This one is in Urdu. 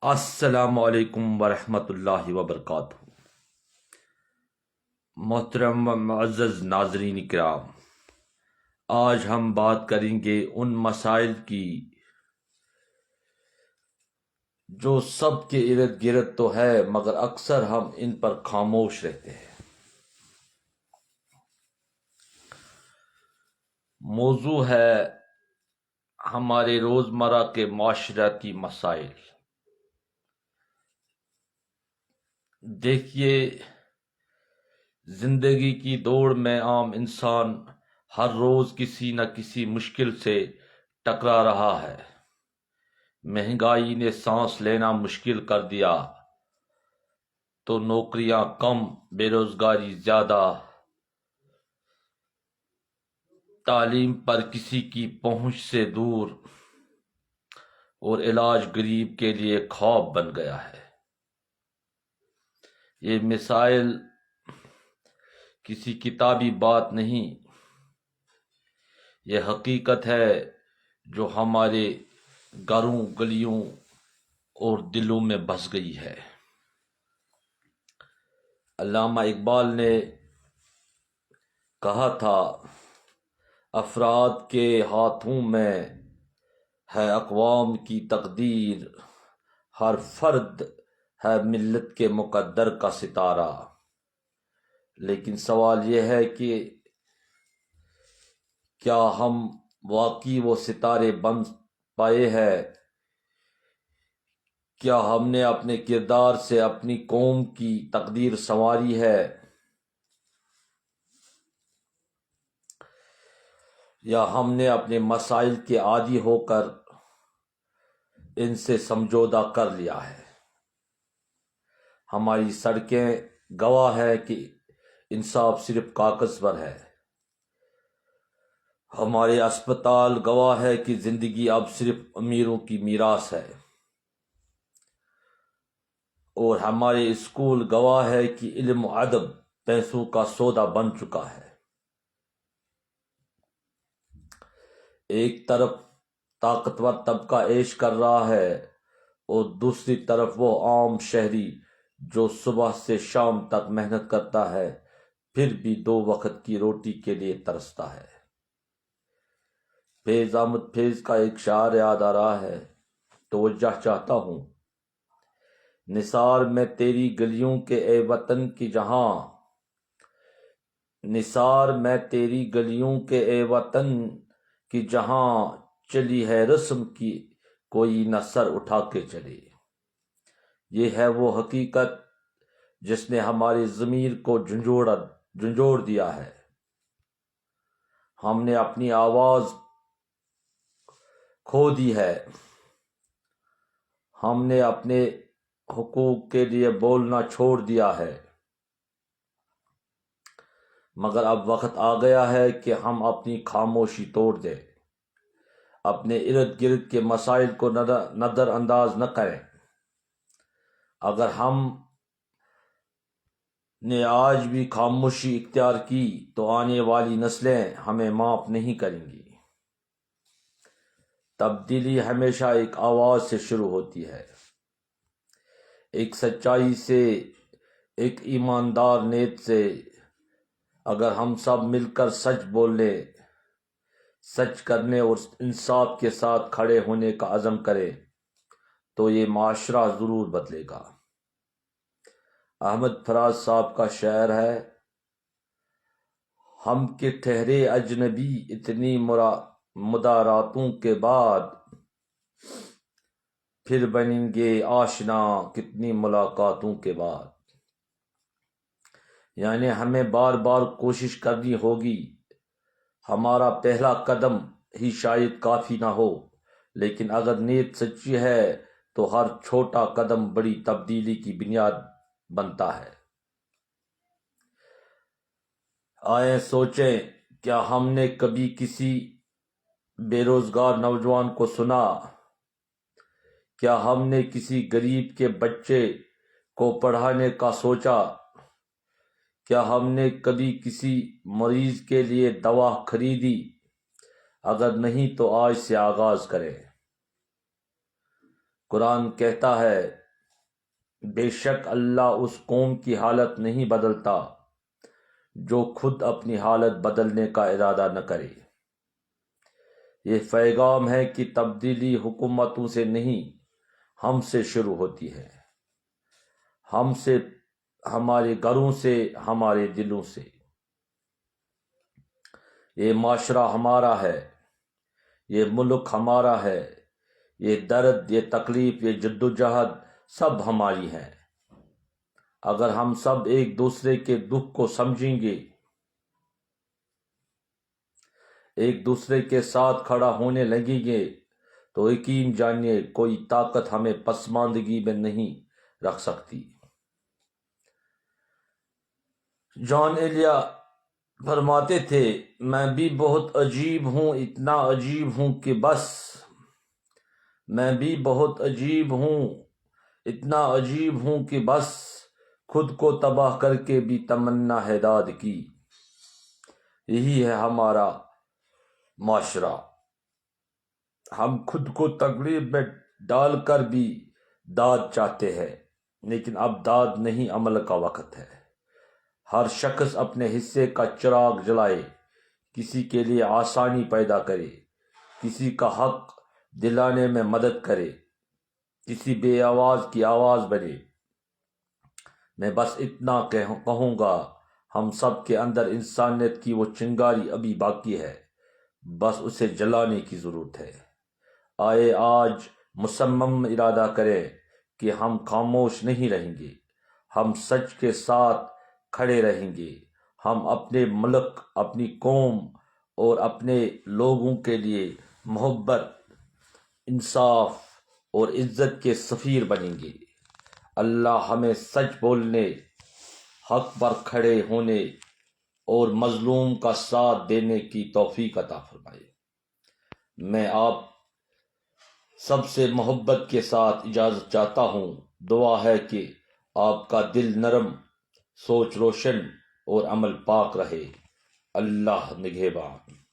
السلام علیکم ورحمۃ اللہ وبرکاتہ۔ محترم و معزز ناظرین کرام، آج ہم بات کریں گے ان مسائل کی جو سب کے ارد گرد تو ہے مگر اکثر ہم ان پر خاموش رہتے ہیں۔ موضوع ہے ہمارے روزمرہ کے معاشرتی مسائل۔ دیکھیے، زندگی کی دوڑ میں عام انسان ہر روز کسی نہ کسی مشکل سے ٹکرا رہا ہے۔ مہنگائی نے سانس لینا مشکل کر دیا تو نوکریاں کم، بے روزگاری زیادہ، تعلیم پر کسی کی پہنچ سے دور اور علاج غریب کے لیے خواب بن گیا ہے۔ یہ مسائل کسی کتابی بات نہیں، یہ حقیقت ہے جو ہمارے گھروں، گلیوں اور دلوں میں بس گئی ہے۔ علامہ اقبال نے کہا تھا، افراد کے ہاتھوں میں ہے اقوام کی تقدیر، ہر فرد ہے ملت کے مقدر کا ستارہ۔ لیکن سوال یہ ہے کہ کیا ہم واقعی وہ ستارے بن پائے ہیں؟ کیا ہم نے اپنے کردار سے اپنی قوم کی تقدیر سنواری ہے، یا ہم نے اپنے مسائل کے عادی ہو کر ان سے سمجھوتہ کر لیا ہے؟ ہماری سڑکیں گواہ ہے کہ انصاف صرف کاغذ پر ہے، ہمارے اسپتال گواہ ہے کہ زندگی اب صرف امیروں کی میراث ہے، اور ہمارے اسکول گواہ ہے کہ علم و ادب پیسوں کا سودا بن چکا ہے۔ ایک طرف طاقتور طبقہ عیش کر رہا ہے اور دوسری طرف وہ عام شہری جو صبح سے شام تک محنت کرتا ہے پھر بھی 2 وقت کی روٹی کے لیے ترستا ہے۔ فیض احمد فیض کا ایک شعر یاد آ رہا ہے، توجہ چاہتا ہوں۔ نثار میں تیری گلیوں کے اے وطن کی جہاں، نثار میں تیری گلیوں کے اے وطن کی جہاں، چلی ہے رسم کی کوئی نہ سر اٹھا کے چلے۔ یہ ہے وہ حقیقت جس نے ہماری ضمیر کو جھنجھوڑ دیا ہے۔ ہم نے اپنی آواز کھو دی ہے، ہم نے اپنے حقوق کے لیے بولنا چھوڑ دیا ہے، مگر اب وقت آ گیا ہے کہ ہم اپنی خاموشی توڑ دیں، اپنے ارد گرد کے مسائل کو نظر انداز نہ کریں۔ اگر ہم نے آج بھی خاموشی اختیار کی تو آنے والی نسلیں ہمیں معاف نہیں کریں گی۔ تبدیلی ہمیشہ ایک آواز سے شروع ہوتی ہے، ایک سچائی سے، ایک ایماندار نیت سے۔ اگر ہم سب مل کر سچ بولنے، سچ کرنے اور انصاف کے ساتھ کھڑے ہونے کا عزم کریں تو یہ معاشرہ ضرور بدلے گا۔ احمد فراز صاحب کا شعر ہے، ہم کہ ٹھہرے اجنبی اتنی مداراتوں کے بعد، پھر بنیں گے آشنا کتنی ملاقاتوں کے بعد۔ یعنی ہمیں بار بار کوشش کرنی ہوگی، ہمارا پہلا قدم ہی شاید کافی نہ ہو، لیکن اگر نیت سچی ہے تو ہر چھوٹا قدم بڑی تبدیلی کی بنیاد بنتا ہے۔ آئیں سوچیں، کیا ہم نے کبھی کسی بے روزگار نوجوان کو سنا؟ کیا ہم نے کسی غریب کے بچے کو پڑھانے کا سوچا؟ کیا ہم نے کبھی کسی مریض کے لیے دوا خریدی؟ اگر نہیں تو آج سے آغاز کریں۔ قرآن کہتا ہے بے شک اللہ اس قوم کی حالت نہیں بدلتا جو خود اپنی حالت بدلنے کا ارادہ نہ کرے۔ یہ پیغام ہے کہ تبدیلی حکومتوں سے نہیں، ہم سے شروع ہوتی ہے، ہم سے، ہمارے گھروں سے، ہمارے دلوں سے۔ یہ معاشرہ ہمارا ہے، یہ ملک ہمارا ہے، یہ درد، یہ تکلیف، یہ جدوجہد سب ہماری ہے۔ اگر ہم سب ایک دوسرے کے دکھ کو سمجھیں گے، ایک دوسرے کے ساتھ کھڑا ہونے لگیں گے، تو یقین جانیے کوئی طاقت ہمیں پسماندگی میں نہیں رکھ سکتی۔ جان ایلیا فرماتے تھے میں بھی بہت عجیب ہوں، اتنا عجیب ہوں کہ بس، میں بھی بہت عجیب ہوں، اتنا عجیب ہوں کہ بس، خود کو تباہ کر کے بھی تمنا ہے داد کی۔ یہی ہے ہمارا معاشرہ، ہم خود کو تکلیف میں ڈال کر بھی داد چاہتے ہیں، لیکن اب داد نہیں، عمل کا وقت ہے۔ ہر شخص اپنے حصے کا چراغ جلائے، کسی کے لیے آسانی پیدا کرے، کسی کا حق دلانے میں مدد کرے، کسی بے آواز کی آواز بنے۔ میں بس اتنا کہوں گا، ہم سب کے اندر انسانیت کی وہ چنگاری ابھی باقی ہے، بس اسے جلانے کی ضرورت ہے۔ آئے آج مصمم ارادہ کریں کہ ہم خاموش نہیں رہیں گے، ہم سچ کے ساتھ کھڑے رہیں گے، ہم اپنے ملک، اپنی قوم اور اپنے لوگوں کے لیے محبت، انصاف اور عزت کے سفیر بنیں گے۔ اللہ ہمیں سچ بولنے، حق پر کھڑے ہونے اور مظلوم کا ساتھ دینے کی توفیق عطا فرمائے۔ میں آپ سب سے محبت کے ساتھ اجازت چاہتا ہوں۔ دعا ہے کہ آپ کا دل نرم، سوچ روشن اور عمل پاک رہے۔ اللہ نگہبان۔